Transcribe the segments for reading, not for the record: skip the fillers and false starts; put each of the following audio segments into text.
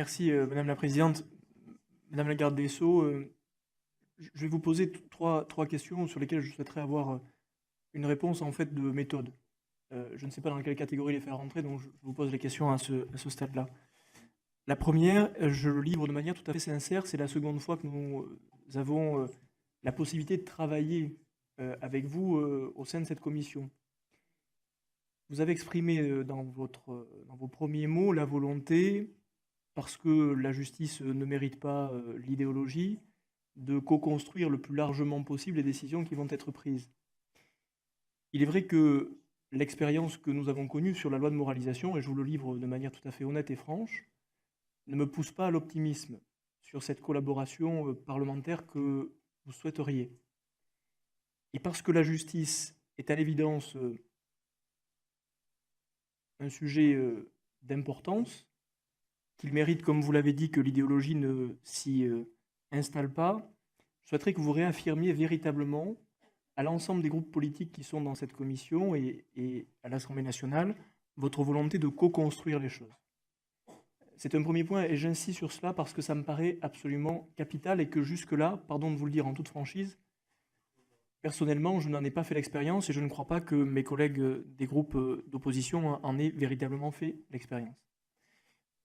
Merci, Madame la Présidente. Madame la garde des Sceaux, je vais vous poser trois questions sur lesquelles je souhaiterais avoir une réponse en fait de méthode. Je ne sais pas dans quelle catégorie les faire rentrer, donc je vous pose les questions à ce stade-là. La première, je le livre de manière tout à fait sincère, c'est la seconde fois que nous avons la possibilité de travailler avec vous au sein de cette commission. Vous avez exprimé dans vos premiers mots la volonté, parce que la justice ne mérite pas l'idéologie, de co-construire le plus largement possible les décisions qui vont être prises. Il est vrai que l'expérience que nous avons connue sur la loi de moralisation, et je vous le livre de manière tout à fait honnête et franche, ne me pousse pas à l'optimisme sur cette collaboration parlementaire que vous souhaiteriez. Et parce que la justice est à l'évidence un sujet d'importance, qu'il mérite, comme vous l'avez dit, que l'idéologie ne s'y installe pas, je souhaiterais que vous réaffirmiez véritablement à l'ensemble des groupes politiques qui sont dans cette commission et à l'Assemblée nationale votre volonté de co-construire les choses. C'est un premier point et j'insiste sur cela parce que ça me paraît absolument capital et que jusque-là, pardon de vous le dire en toute franchise, personnellement, je n'en ai pas fait l'expérience et je ne crois pas que mes collègues des groupes d'opposition en aient véritablement fait l'expérience.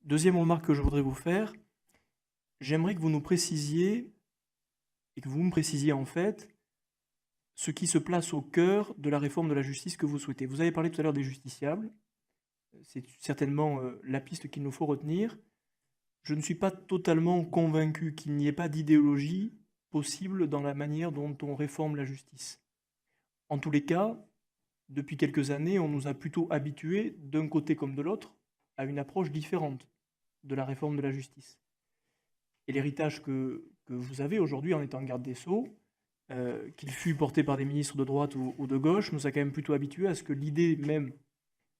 Deuxième remarque que je voudrais vous faire, j'aimerais que vous nous précisiez, et que vous me précisiez en fait, ce qui se place au cœur de la réforme de la justice que vous souhaitez. Vous avez parlé tout à l'heure des justiciables, c'est certainement la piste qu'il nous faut retenir. Je ne suis pas totalement convaincu qu'il n'y ait pas d'idéologie possible dans la manière dont on réforme la justice. En tous les cas, depuis quelques années, on nous a plutôt habitués, d'un côté comme de l'autre, à une approche différente de la réforme de la justice. Et l'héritage que vous avez aujourd'hui en étant garde des Sceaux, qu'il fut porté par des ministres de droite ou de gauche, nous a quand même plutôt habitués à ce que l'idée même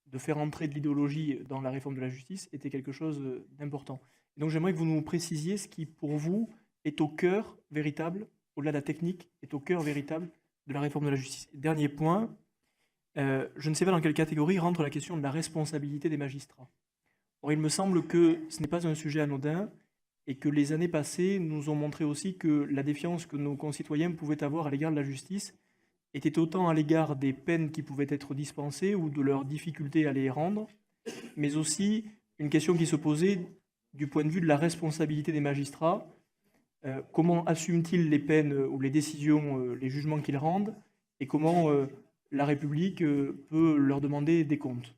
de faire entrer de l'idéologie dans la réforme de la justice était quelque chose d'important. Donc j'aimerais que vous nous précisiez ce qui, pour vous, est au cœur véritable, au-delà de la technique, est au cœur véritable de la réforme de la justice. Dernier point, je ne sais pas dans quelle catégorie rentre la question de la responsabilité des magistrats. Or, il me semble que ce n'est pas un sujet anodin et que les années passées nous ont montré aussi que la défiance que nos concitoyens pouvaient avoir à l'égard de la justice était autant à l'égard des peines qui pouvaient être dispensées ou de leur difficulté à les rendre, mais aussi une question qui se posait du point de vue de la responsabilité des magistrats. Comment assument-ils les peines ou les décisions, les jugements qu'ils rendent, et comment la République peut leur demander des comptes.